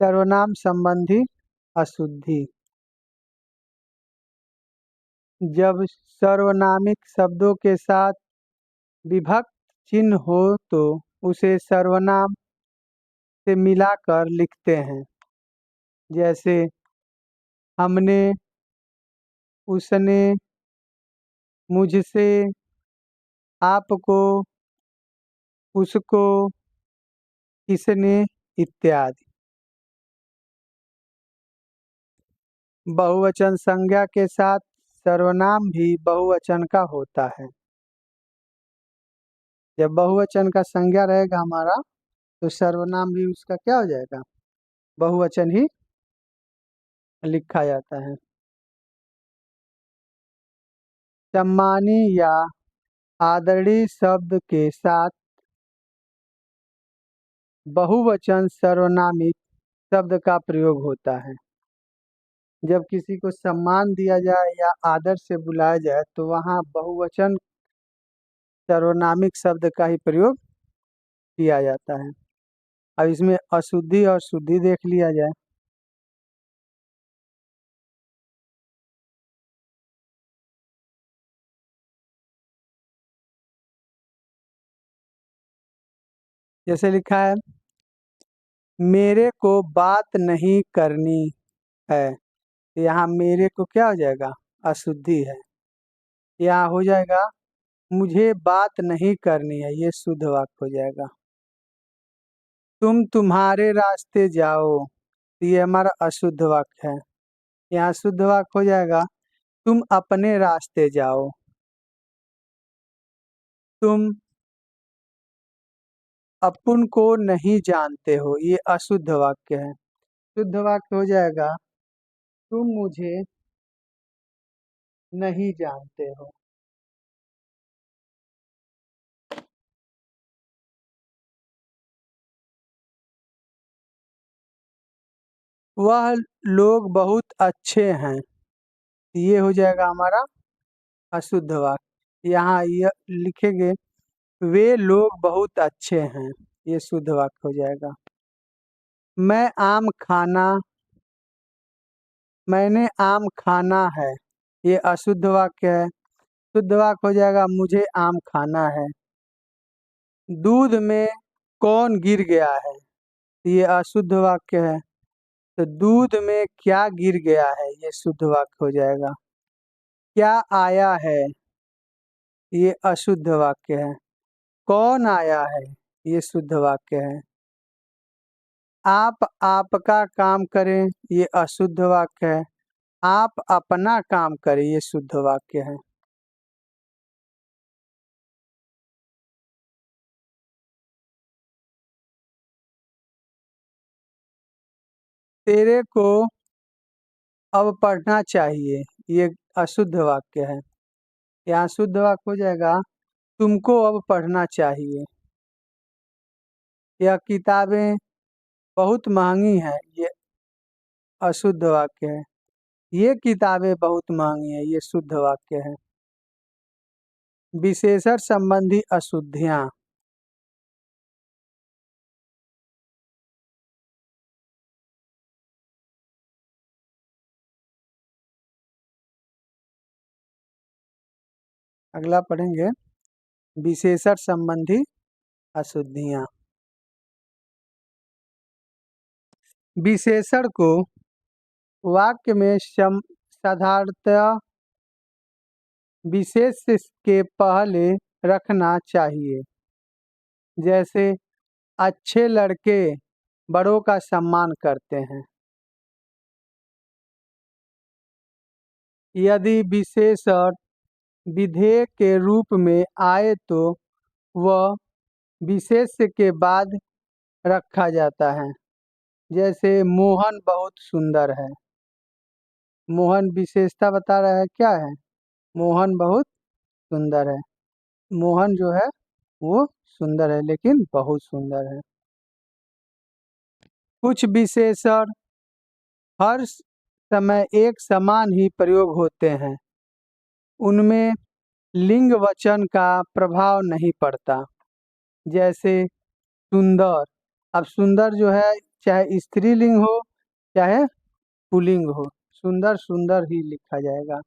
सर्वनाम संबंधी अशुद्धि। जब सर्वनामिक शब्दों के साथ विभक्त चिन्ह हो तो उसे सर्वनाम से मिलाकर लिखते हैं। जैसे हमने, उसने, मुझसे, आपको, उसको, इसने इत्यादि। बहुवचन संज्ञा के साथ सर्वनाम भी बहुवचन का होता है। जब बहुवचन का संज्ञा रहेगा हमारा तो सर्वनाम भी उसका क्या हो जाएगा, बहुवचन ही लिखा जाता है। सम्मानी या आदरणीय शब्द के साथ बहुवचन सर्वनामिक शब्द का प्रयोग होता है। जब किसी को सम्मान दिया जाए या आदर से बुलाया जाए तो वहाँ बहुवचन सर्वनामिक शब्द का ही प्रयोग किया जाता है। अब इसमें अशुद्धि और शुद्धि देख लिया जाए। जैसे लिखा है, मेरे को बात नहीं करनी है, यहाँ मेरे को क्या हो जाएगा, अशुद्धि है। यहाँ हो जाएगा मुझे बात नहीं करनी है, ये शुद्ध वाक्य हो जाएगा। तुम तुम्हारे रास्ते जाओ, ये हमारा अशुद्ध वाक्य है। यहाँ शुद्ध वाक्य हो जाएगा तुम अपने रास्ते जाओ। तुम अपन को नहीं जानते हो, ये अशुद्ध वाक्य है। शुद्ध वाक्य हो जाएगा तुम मुझे नहीं जानते हो। वह लोग बहुत अच्छे हैं, ये हो जाएगा हमारा अशुद्ध वाक्य। यहाँ यह लिखेंगे वे लोग बहुत अच्छे हैं, ये शुद्ध वाक्य हो जाएगा। मैंने आम खाना है, ये अशुद्ध वाक्य है। शुद्ध वाक्य हो जाएगा मुझे आम खाना है। दूध में कौन गिर गया है, ये अशुद्ध वाक्य है। तो दूध में क्या गिर गया है, ये शुद्ध वाक्य हो जाएगा। क्या आया है, ये अशुद्ध वाक्य है। कौन आया है, ये शुद्ध वाक्य है। आप आपका काम करें, ये अशुद्ध वाक्य है। आप अपना काम करें, ये शुद्ध वाक्य है। तेरे को अब पढ़ना चाहिए, ये अशुद्ध वाक्य है। यहाँ शुद्ध वाक्य हो जाएगा तुमको अब पढ़ना चाहिए। यह किताबें बहुत महंगी हैं, ये अशुद्ध वाक्य है। ये किताबें बहुत महंगी हैं, ये शुद्ध वाक्य है। विशेषण संबंधी अशुद्धियाँ। अगला पढ़ेंगे विशेषण संबंधी अशुद्धियाँ। विशेषण को वाक्य में साधारणतया विशेष के पहले रखना चाहिए। जैसे अच्छे लड़के बड़ों का सम्मान करते हैं। यदि विशेषण विधेय के रूप में आए तो वह विशेष के बाद रखा जाता है। जैसे मोहन बहुत सुंदर है। मोहन विशेषता बता रहा है क्या है, मोहन बहुत सुंदर है। मोहन जो है वो सुंदर है लेकिन बहुत सुंदर है। कुछ विशेषण हर समय एक समान ही प्रयोग होते हैं, उनमें लिंग वचन का प्रभाव नहीं पड़ता। जैसे सुंदर, अब सुंदर जो है चाहे स्त्रीलिंग हो चाहे पुल्लिंग हो, सुंदर सुंदर ही लिखा जाएगा।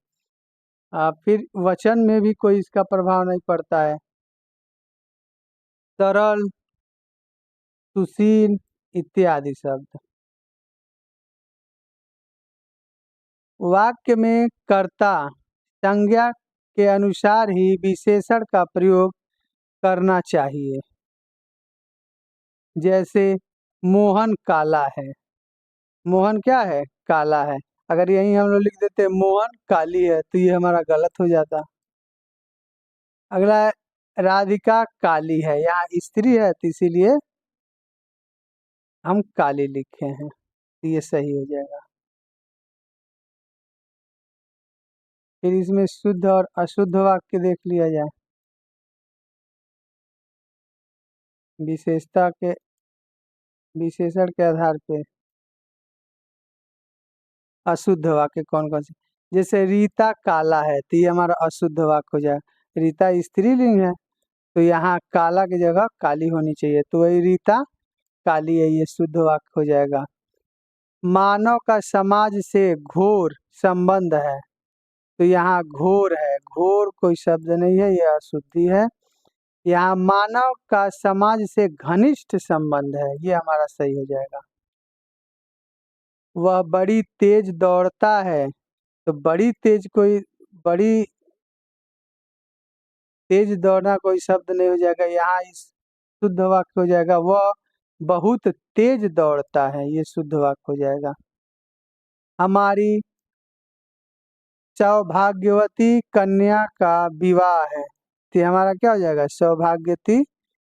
फिर वचन में भी कोई इसका प्रभाव नहीं पड़ता है। सरल, सुशील इत्यादि शब्द। वाक्य में कर्ता संज्ञा के अनुसार ही विशेषण का प्रयोग करना चाहिए। जैसे मोहन काला है, मोहन क्या है? काला है। अगर यही हम लोग लिख देते मोहन काली है तो ये हमारा गलत हो जाता। अगला है राधिका काली है, यहाँ स्त्री है तो इसीलिए हम काली लिखे हैं, तो ये सही हो जाएगा। फिर इसमें शुद्ध और अशुद्ध वाक्य देख लिया जाए। विशेषता के विशेषण के आधार पे अशुद्ध वाक्य कौन कौन से? जैसे रीता काला है तो ये हमारा अशुद्ध वाक्य हो जाएगा। रीता स्त्रीलिंग है तो यहाँ काला की जगह काली होनी चाहिए, तो वही रीता काली है, ये शुद्ध वाक्य हो जाएगा। मानव का समाज से घोर संबंध है तो यहाँ घोर है, घोर कोई शब्द नहीं है, यह अशुद्धि है। यहाँ मानव का समाज से घनिष्ठ संबंध है, ये हमारा सही हो जाएगा। वह बड़ी तेज दौड़ता है तो बड़ी तेज कोई बड़ी तेज दौड़ना कोई शब्द नहीं हो जाएगा, यहाँ इस शुद्ध वाक्य हो जाएगा। वह बहुत तेज दौड़ता है, ये शुद्ध वाक्य हो जाएगा। हमारी सौभाग्यवती कन्या का विवाह है तो हमारा क्या हो जाएगा? सौभाग्यवती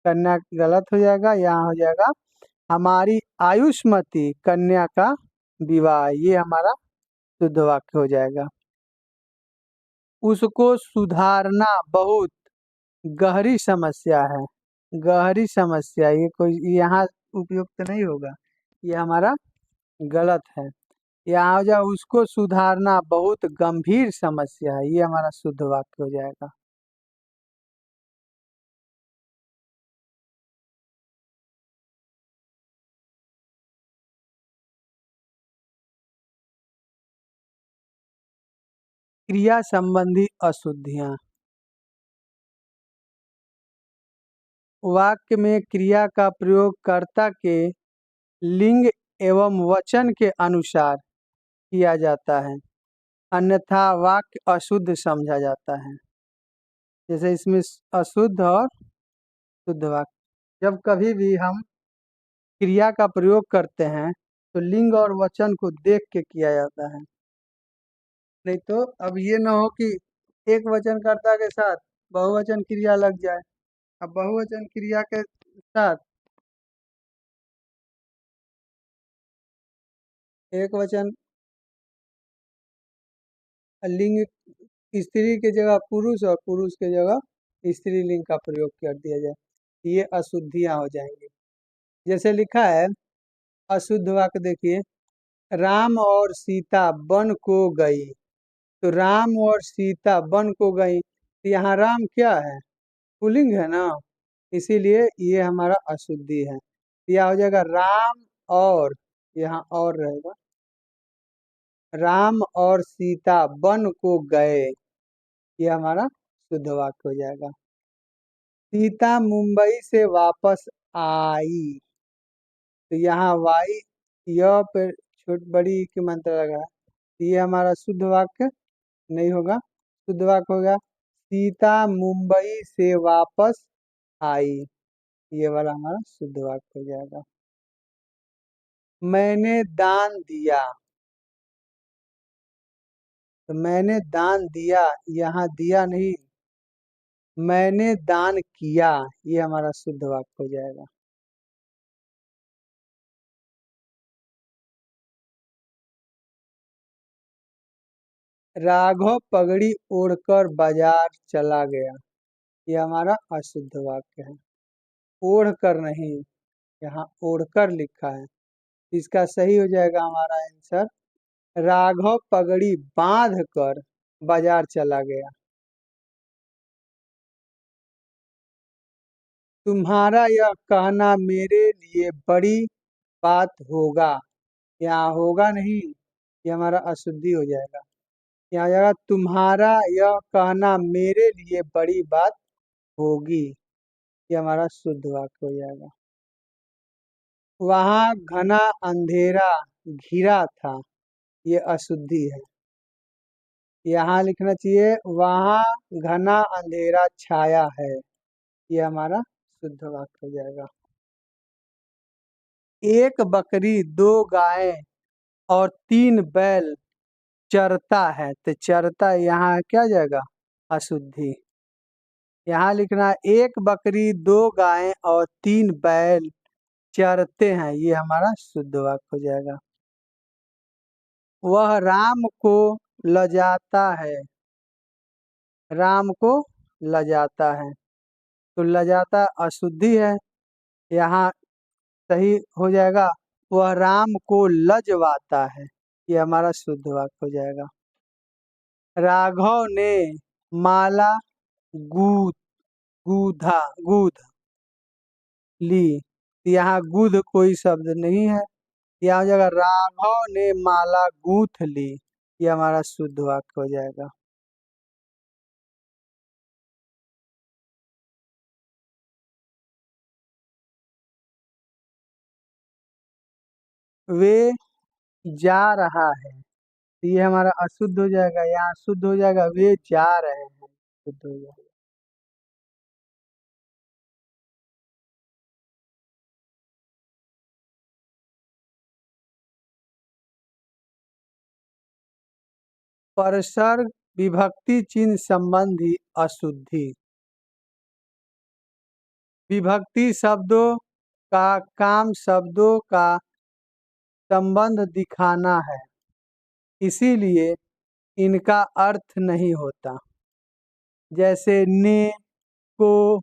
कन्या गलत हो जाएगा, यहाँ हो जाएगा हमारी आयुष्मती कन्या का विवाह, ये हमारा शुद्ध वाक्य हो जाएगा। उसको सुधारना बहुत गहरी समस्या है, गहरी समस्या ये कोई यहाँ उपयुक्त नहीं होगा, ये हमारा गलत है। यहाँ हो जाए उसको सुधारना बहुत गंभीर समस्या है, ये हमारा शुद्ध वाक्य हो जाएगा। क्रिया संबंधी अशुद्धियाँ। वाक्य में क्रिया का प्रयोग कर्ता के लिंग एवं वचन के अनुसार किया जाता है, अन्यथा वाक्य अशुद्ध समझा जाता है। जैसे इसमें अशुद्ध और शुद्ध वाक्य, जब कभी भी हम क्रिया का प्रयोग करते हैं तो लिंग और वचन को देख के किया जाता है। नहीं तो अब ये ना हो कि एक वचन कर्ता के साथ बहुवचन क्रिया लग जाए। अब बहुवचन क्रिया के साथ एक वचन लिंग स्त्री के जगह पुरुष और पुरुष के जगह स्त्रीलिंग का प्रयोग कर दिया जाए, ये अशुद्धियां हो जाएंगी। जैसे लिखा है अशुद्ध वाक्य देखिए, राम और सीता वन को गई, तो राम और सीता वन को गई, तो यहाँ राम क्या है? पुल्लिंग है ना, इसीलिए ये हमारा अशुद्धि है। यह हो जाएगा राम और, यहाँ और रहेगा, राम और सीता वन को गए, ये हमारा शुद्ध वाक्य हो जाएगा। सीता मुंबई से वापस आई, तो यहाँ वाई यह पे छोट बड़ी के मंत्र लगा है, तो ये हमारा शुद्ध वाक्य नहीं होगा। शुद्ध वाक्य होगा सीता मुंबई से वापस आई, ये वाला हमारा शुद्ध वाक्य हो जाएगा। मैंने दान दिया, तो मैंने दान दिया, यहाँ दिया नहीं, मैंने दान किया, ये हमारा शुद्ध वाक्य हो जाएगा। राघव पगड़ी ओढ़कर बाजार चला गया, ये हमारा अशुद्ध वाक्य है। ओढ़ कर नहीं, यहाँ ओढ़कर लिखा है, इसका सही हो जाएगा हमारा आंसर राघव पगड़ी बांध कर बाजार चला गया। तुम्हारा यह कहना मेरे लिए बड़ी बात होगा। यहाँ होगा नहीं, ये हमारा अशुद्धि हो जाएगा। यहाँ हो जाएगा तुम्हारा यह कहना मेरे लिए बड़ी बात होगी, ये हमारा शुद्ध वाक्य हो जाएगा। वहाँ घना अंधेरा घिरा था, ये अशुद्धि है। यहाँ लिखना चाहिए वहाँ घना अंधेरा छाया है, ये हमारा शुद्ध वाक्य हो जाएगा। एक बकरी, दो गायें और तीन बैल चरता है, तो चरता यहाँ क्या हो जाएगा? अशुद्धि। यहाँ लिखना है एक बकरी, दो गायें और तीन बैल चरते हैं, ये हमारा शुद्ध वाक्य हो जाएगा। वह राम को लजाता है, राम को लजाता है, तो लजाता अशुद्धि है। यहाँ सही हो जाएगा वह राम को लजवाता है, ये हमारा शुद्ध वाक्य हो जाएगा। राघव ने माला गूथ गूधा गूध ली, यहाँ गूध कोई शब्द नहीं है, यहाँ हो जाएगा राघव ने माला गूथ ली, ये हमारा शुद्ध वाक्य हो जाएगा। वे जा रहा है, ये हमारा अशुद्ध हो जाएगा। यहाँ शुद्ध हो जाएगा वे जा रहे हैं, शुद्ध हो जाएगा। परसर्ग विभक्ति चिन्ह संबंधी अशुद्धि। विभक्ति शब्दों का काम शब्दों का संबंध दिखाना है, इसीलिए इनका अर्थ नहीं होता। जैसे ने, को,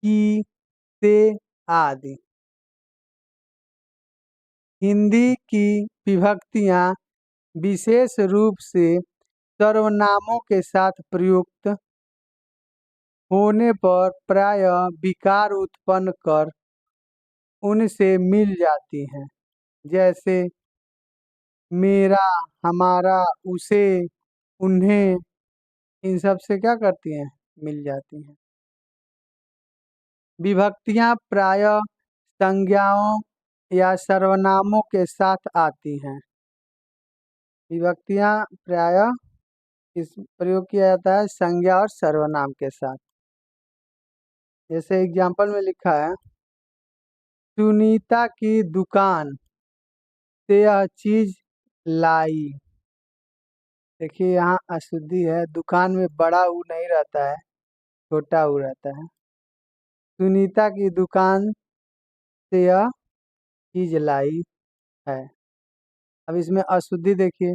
की, से आदि। हिंदी की विभक्तियां विशेष रूप से सर्वनामों के साथ प्रयुक्त होने पर प्रायः विकार उत्पन्न कर उनसे मिल जाती हैं। जैसे मेरा, हमारा, उसे, उन्हें, इन सब से क्या करती हैं? मिल जाती हैं। विभक्तियां प्रायः संज्ञाओं या सर्वनामों के साथ आती हैं। विभक्तियां प्रायः इस प्रयोग किया जाता है संज्ञा और सर्वनाम के साथ। जैसे एग्जाम्पल में लिखा है सुनीता की दुकान से यह चीज लाई। देखिए यहाँ अशुद्धि है, दुकान में बड़ा ऊ नहीं रहता है, छोटा ऊ रहता है। सुनीता की दुकान से यह चीज लाई है। अब इसमें अशुद्धि देखिए,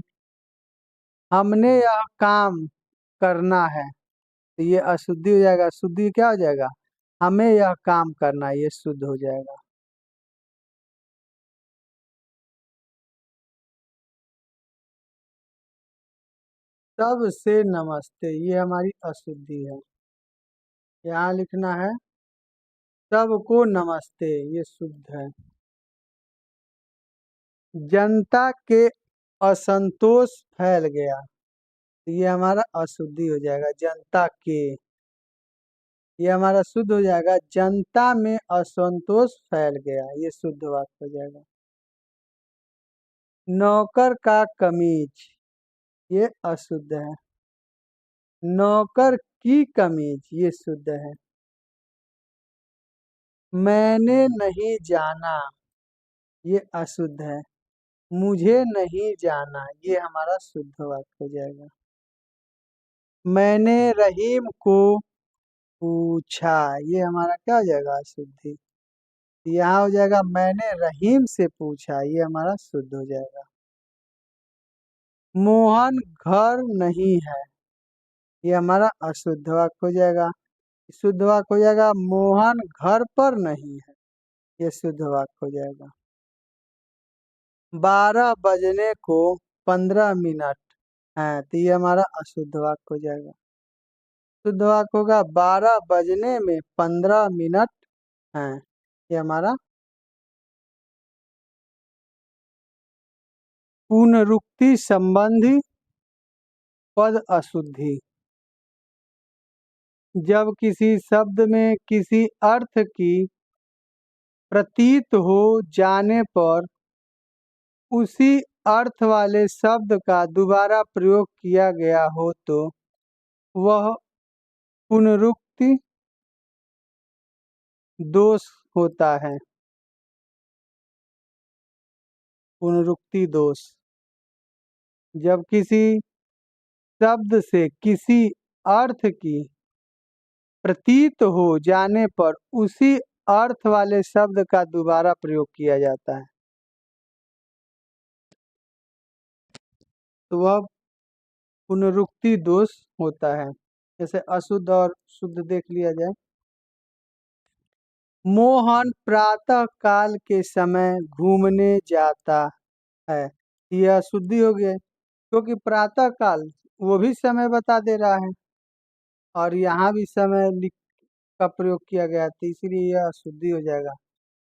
हमने यह काम करना है, तो ये अशुद्धि हो जाएगा। शुद्धि क्या हो जाएगा? हमें यह काम करना है, ये शुद्ध हो जाएगा। सबसे नमस्ते, ये हमारी अशुद्धि है। यहाँ लिखना है सबको नमस्ते, ये शुद्ध है। जनता के असंतोष फैल गया, ये हमारा अशुद्धि हो जाएगा। जनता के, ये हमारा शुद्ध हो जाएगा। जनता में असंतोष फैल गया, ये शुद्ध वाक्य हो जाएगा। नौकर का कमीज, ये अशुद्ध है। नौकर की कमीज, ये शुद्ध है। मैंने नहीं जाना, ये अशुद्ध है। मुझे नहीं जाना, ये हमारा शुद्ध वाक्य हो जाएगा। मैंने रहीम को पूछा, ये हमारा क्या हो जाएगा? अशुद्धि। यहाँ हो जाएगा मैंने रहीम से पूछा, ये हमारा शुद्ध हो जाएगा। मोहन घर नहीं है, ये हमारा अशुद्ध वाक्य हो जाएगा। शुद्ध वाक्य हो जाएगा मोहन घर पर नहीं है, ये शुद्ध वाक्य हो जाएगा। 12 बजने को 15 मिनट है, तो ये हमारा अशुद्ध वाक्य हो जाएगा। शुद्ध वाक्य होगा 12 बजने में 15 मिनट हैं, ये हमारा पुनरुक्ति संबंधी पद अशुद्धि। जब किसी शब्द में किसी अर्थ की प्रतीत हो जाने पर उसी अर्थ वाले शब्द का दोबारा प्रयोग किया गया हो तो वह पुनरुक्ति दोष होता है। पुनरुक्ति दोष। जब किसी शब्द से किसी अर्थ की प्रतीत हो जाने पर उसी अर्थ वाले शब्द का दोबारा प्रयोग किया जाता है तो वह पुनरुक्ति दोष होता है। जैसे अशुद्ध और शुद्ध देख लिया जाए। मोहन प्रातः काल के समय घूमने जाता है, यह अशुद्धि हो गया क्योंकि प्रातः काल वो भी समय बता दे रहा है और यहाँ भी समय का प्रयोग किया गया तो इसीलिए यह अशुद्धि हो जाएगा।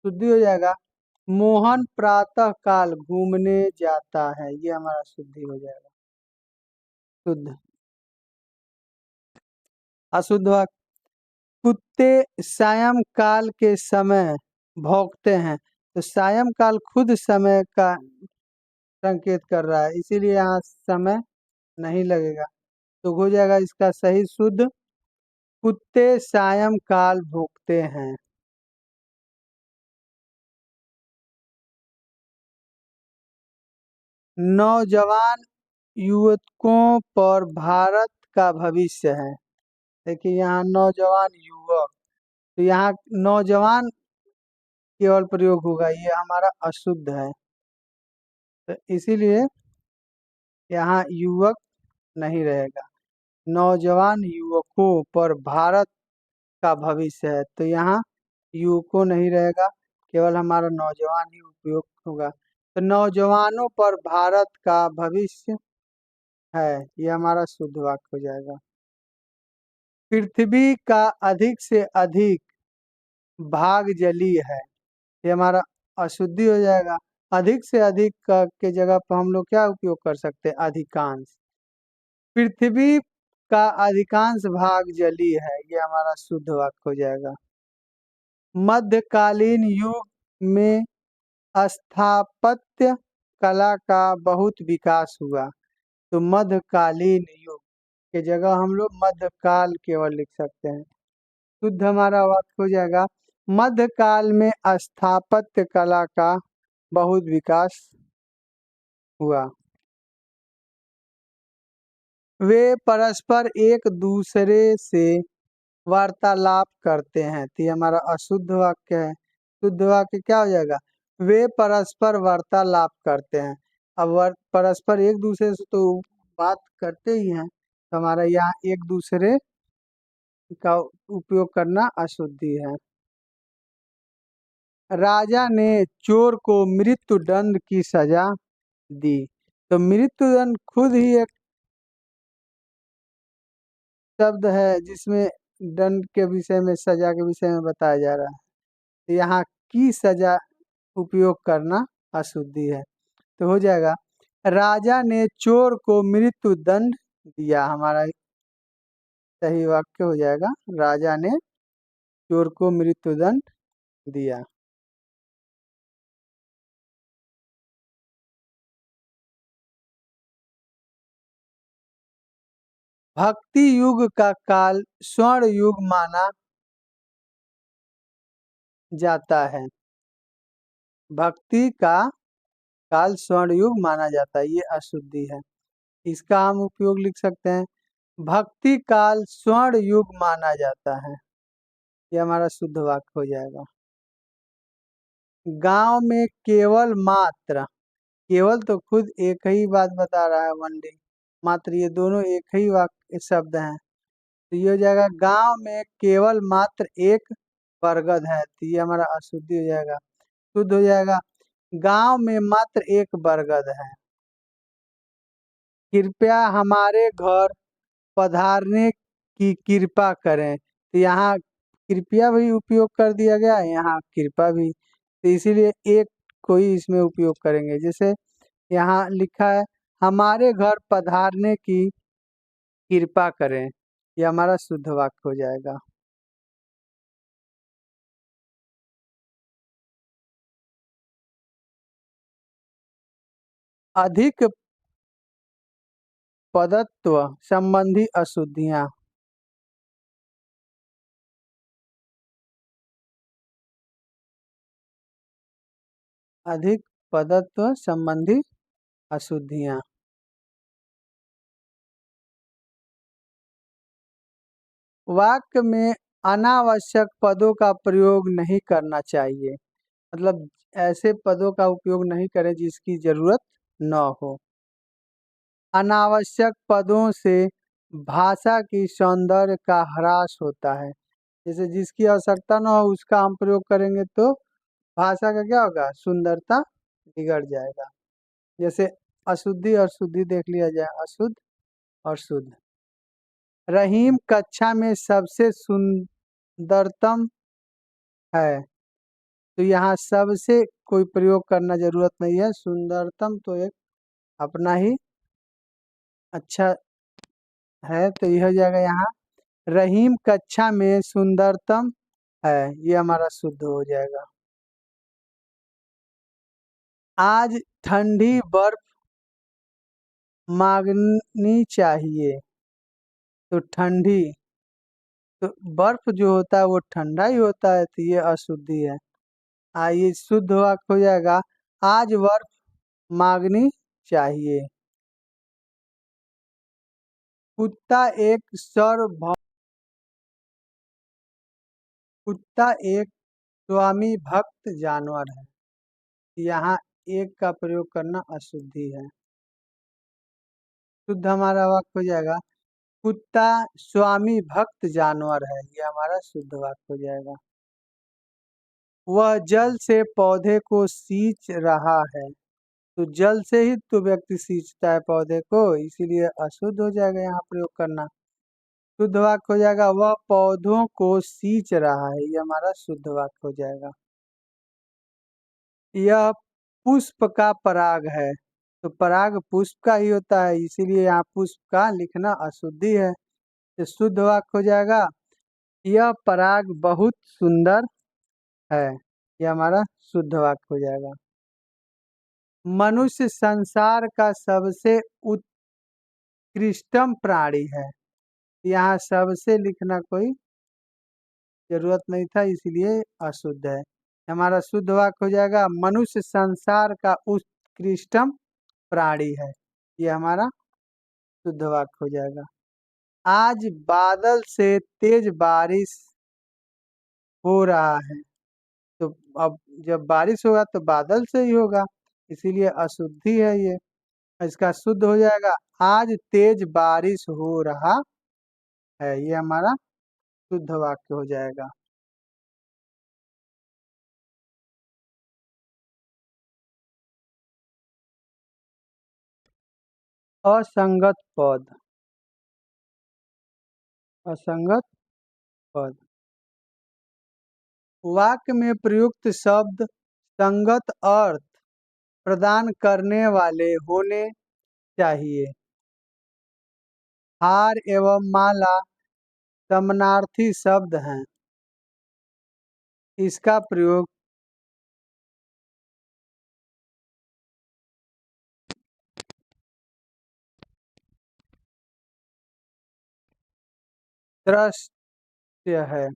शुद्धि हो जाएगा मोहन प्रातः काल घूमने जाता है, ये हमारा शुद्धि हो जाएगा। शुद्ध। अशुद्ध वाक्य। कुत्ते सायं काल के समय भौंकते हैं तो सायं काल खुद समय का संकेत कर रहा है इसीलिए यहाँ समय नहीं लगेगा तो हो जाएगा इसका सही शुद्ध कुत्ते सायं काल भौंकते हैं। नौजवान युवकों पर भारत का भविष्य है। देखिए यहाँ नौजवान युवक तो यहाँ नौजवान केवल प्रयोग होगा, ये हमारा अशुद्ध है तो इसीलिए यहाँ युवक नहीं रहेगा। नौजवान युवकों पर भारत का भविष्य है तो यहाँ युवकों नहीं रहेगा, केवल हमारा नौजवान ही उपयोग होगा तो नौजवानों पर भारत का भविष्य है, ये हमारा शुद्ध वाक्य हो जाएगा। पृथ्वी का अधिक से अधिक भाग जलीय है, ये हमारा अशुद्धि हो जाएगा। अधिक से अधिक के जगह पर हम लोग क्या उपयोग कर सकते हैं अधिकांश। पृथ्वी का अधिकांश भाग जलीय है, ये हमारा शुद्ध वाक्य हो जाएगा। मध्यकालीन युग में स्थापत्य कला का बहुत विकास हुआ तो मध्यकालीन युग के जगह हम लोग मध्यकाल केवल लिख सकते हैं। शुद्ध हमारा वाक्य हो जाएगा मध्यकाल में स्थापत्य कला का बहुत विकास हुआ। वे परस्पर एक दूसरे से वार्तालाप करते हैं तो ये हमारा अशुद्ध वाक्य है। शुद्ध वाक्य क्या हो जाएगा वे परस्पर वार्तालाप करते हैं। अब परस्पर एक दूसरे से तो बात करते ही हैं तो हमारा यहाँ एक दूसरे का उपयोग करना अशुद्धि है। राजा ने चोर को मृत्यु दंड की सजा दी तो मृत्यु दंड खुद ही एक शब्द है जिसमें दंड के विषय में सजा के विषय में बताया जा रहा है तो यहाँ की सजा उपयोग करना अशुद्धि है तो हो जाएगा राजा ने चोर को मृत्यु दंड दिया, हमारा सही वाक्य हो जाएगा राजा ने चोर को मृत्यु दंड दिया। भक्ति युग का काल स्वर्ण युग माना जाता है। भक्ति का काल स्वर्ण युग माना जाता है, ये अशुद्धि है। इसका हम उपयोग लिख सकते हैं भक्ति काल स्वर्ण युग माना जाता है, ये हमारा शुद्ध वाक्य हो जाएगा। गांव में केवल मात्र, केवल तो खुद एक ही बात बता रहा है वनडे, मात्र ये दोनों एक ही वाक्य शब्द हैं तो ये हो जाएगा गांव में केवल मात्र एक बरगद है तो ये हमारा अशुद्धि हो जाएगा। शुद्ध हो जाएगा गांव में मात्र एक बरगद है। कृपया हमारे घर पधारने की कृपा करें तो यहाँ कृपया भी उपयोग कर दिया गया है, यहाँ कृपा भी तो इसीलिए एक कोई इसमें उपयोग करेंगे। जैसे यहाँ लिखा है हमारे घर पधारने की कृपा करें, ये हमारा शुद्ध वाक्य हो जाएगा। अधिक पदत्व संबंधी अशुद्धियां। अधिक पदत्व संबंधी अशुद्धियां। वाक्य में अनावश्यक पदों का प्रयोग नहीं करना चाहिए, मतलब ऐसे पदों का उपयोग नहीं करें जिसकी जरूरत न हो। अनावश्यक पदों से भाषा की सौंदर्य का ह्रास होता है, जैसे जिसकी आवश्यकता न हो उसका हम प्रयोग करेंगे तो भाषा का क्या होगा, सुंदरता बिगड़ जाएगा। जैसे अशुद्धि और शुद्धि देख लिया जाए, अशुद्ध और शुद्ध। रहीम कक्षा में सबसे सुंदरतम है, तो यहाँ सबसे कोई प्रयोग करना जरूरत नहीं है, सुंदरतम तो एक अपना ही अच्छा है, तो यह हो जाएगा यहाँ रहीम कक्षा में सुंदरतम है, ये हमारा शुद्ध हो जाएगा। आज ठंडी बर्फ मांगनी चाहिए, तो ठंडी, तो बर्फ जो होता है वो ठंडा ही होता है, तो ये अशुद्धि है। ये शुद्ध वाक्य हो जाएगा आज बर्फ मांगनी चाहिए। कुत्ता एक कुत्ता एक स्वामी भक्त जानवर है, यहाँ एक का प्रयोग करना अशुद्धि है। शुद्ध हमारा वाक्य हो जाएगा कुत्ता स्वामी भक्त जानवर है, ये हमारा शुद्ध वाक्य हो जाएगा। वह जल से पौधे को सींच रहा है, तो जल से ही तो व्यक्ति सींचता है पौधे को, इसीलिए अशुद्ध हो जाएगा यहाँ प्रयोग करना। शुद्ध वाक्य हो जाएगा वह पौधों को सींच रहा है, ये हमारा शुद्ध वाक्य हो जाएगा। यह पुष्प का पराग है, तो पराग पुष्प का ही होता है, इसीलिए यहाँ पुष्प का लिखना अशुद्धि है। तो शुद्ध वाक्य हो जाएगा यह पराग बहुत सुंदर है, यह हमारा शुद्ध वाक्य हो जाएगा। मनुष्य संसार का सबसे उत्कृष्टम प्राणी है, यहाँ सबसे लिखना कोई जरूरत नहीं था, इसलिए अशुद्ध है। हमारा शुद्ध वाक्य हो जाएगा मनुष्य संसार का उत्कृष्टम प्राणी है, ये हमारा शुद्ध वाक्य हो जाएगा। आज बादल से तेज बारिश हो रहा है, तो अब जब बारिश होगा तो बादल से ही होगा, इसीलिए अशुद्धि है ये। इसका शुद्ध हो जाएगा आज तेज बारिश हो रहा है, ये हमारा शुद्ध वाक्य हो जाएगा। असंगत पद। असंगत पद वाक्य में प्रयुक्त शब्द संगत अर्थ प्रदान करने वाले होने चाहिए। हार एवं माला समानार्थी शब्द हैं, इसका प्रयोग दृश्य है।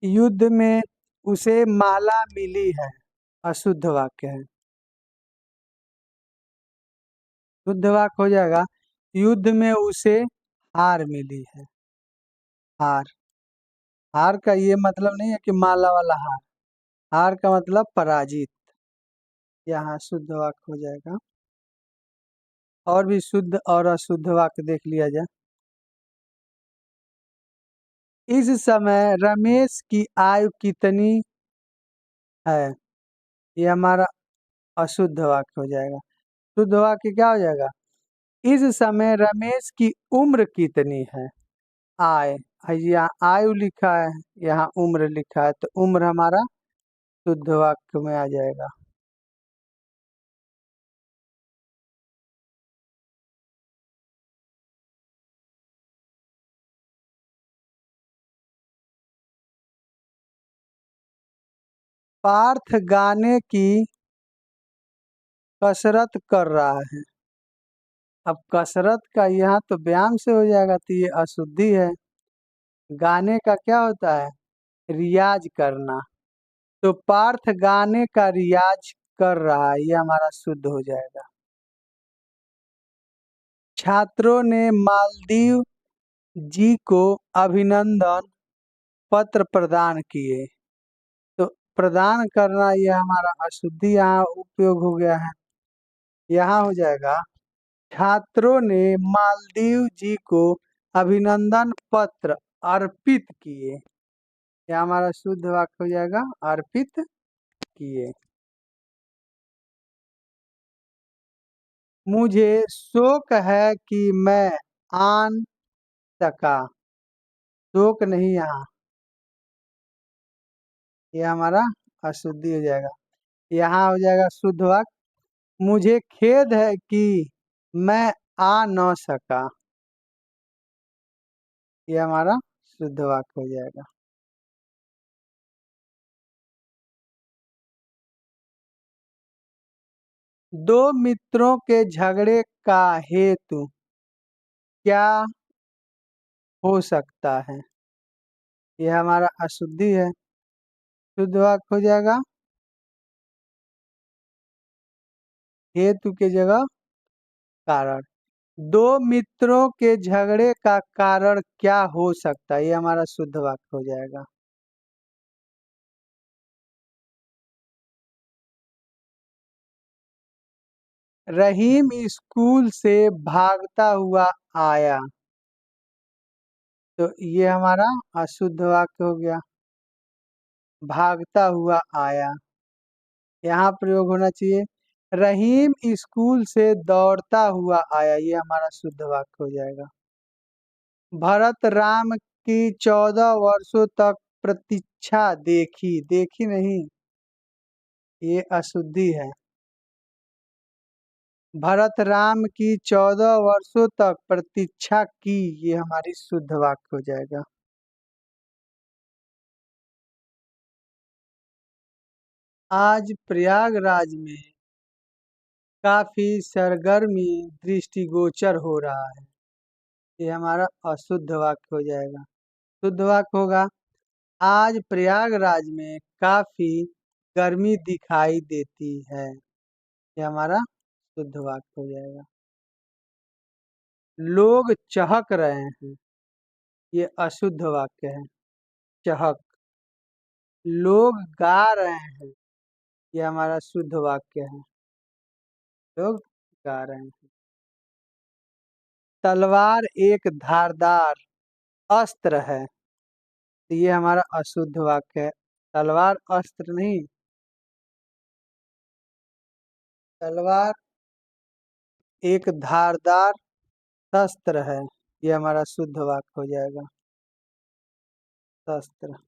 युद्ध में उसे माला मिली है, अशुद्ध वाक्य है। शुद्ध वाक्य हो जाएगा युद्ध में उसे हार मिली है। हार, हार का ये मतलब नहीं है कि माला वाला हार, हार का मतलब पराजित, यहाँ शुद्ध वाक्य हो जाएगा। और भी शुद्ध और अशुद्ध वाक्य देख लिया जाए। इस समय रमेश की आयु कितनी है, ये हमारा अशुद्ध वाक्य हो जाएगा। शुद्ध वाक्य क्या हो जाएगा इस समय रमेश की उम्र कितनी है। आय, यहाँ आयु लिखा है, यहाँ उम्र लिखा है, तो उम्र हमारा शुद्ध वाक्य में आ जाएगा। पार्थ गाने की कसरत कर रहा है। अब कसरत का यहाँ तो व्यायाम से हो जाएगा, तो ये अशुद्धि है। गाने का क्या होता है? रियाज करना। तो पार्थ गाने का रियाज कर रहा है, ये हमारा शुद्ध हो जाएगा। छात्रों ने मालदीव जी को अभिनंदन पत्र प्रदान किए। तो प्रदान करना, ये हमारा अशुद्धि यहाँ उपयोग हो गया है। यहाँ हो जाएगा छात्रों ने मालदीव जी को अभिनंदन पत्र अर्पित किए। यह हमारा शुद्ध वाक्य हो जाएगा, अर्पित किए। मुझे शोक है कि मैं आन सका। शोक नहीं यहाँ, ये हमारा अशुद्धि हो जाएगा। यहाँ हो जाएगा शुद्ध वाक्य, मुझे खेद है कि मैं आ न सका। ये हमारा शुद्ध वाक्य हो जाएगा। दो मित्रों के झगड़े का हेतु क्या हो सकता है? यह हमारा अशुद्धि है। शुद्ध वाक्य हो जाएगा, हेतु के जगह कारण। दो मित्रों के झगड़े का कारण क्या हो सकता है? ये हमारा शुद्ध वाक्य हो जाएगा। रहीम स्कूल से भागता हुआ आया। तो ये हमारा अशुद्ध वाक्य हो गया, भागता हुआ आया। यहाँ प्रयोग होना चाहिए, रहीम स्कूल से दौड़ता हुआ आया। ये हमारा शुद्ध वाक्य हो जाएगा। भरत राम की 14 वर्षों तक प्रतीक्षा देखी। देखी नहीं, ये अशुद्धि है। भरत राम की 14 वर्षों तक प्रतीक्षा की, ये हमारी शुद्ध वाक्य हो जाएगा। आज प्रयागराज में काफी सरगर्मी दृष्टिगोचर हो रहा है। ये हमारा अशुद्ध वाक्य हो जाएगा। शुद्ध वाक्य होगा, आज प्रयागराज में काफी गर्मी दिखाई देती है। ये हमारा शुद्ध वाक्य हो जाएगा। लोग चहक रहे हैं, ये अशुद्ध वाक्य है। चहक। लोग गा रहे हैं, ये हमारा शुद्ध वाक्य है। लोग गा रहे हैं। तलवार एक धारदार अस्त्र है, तो ये हमारा अशुद्ध वाक्य है। तलवार अस्त्र नहीं, तलवार एक धारदार शस्त्र है। ये हमारा शुद्ध वाक्य हो जाएगा, शस्त्र।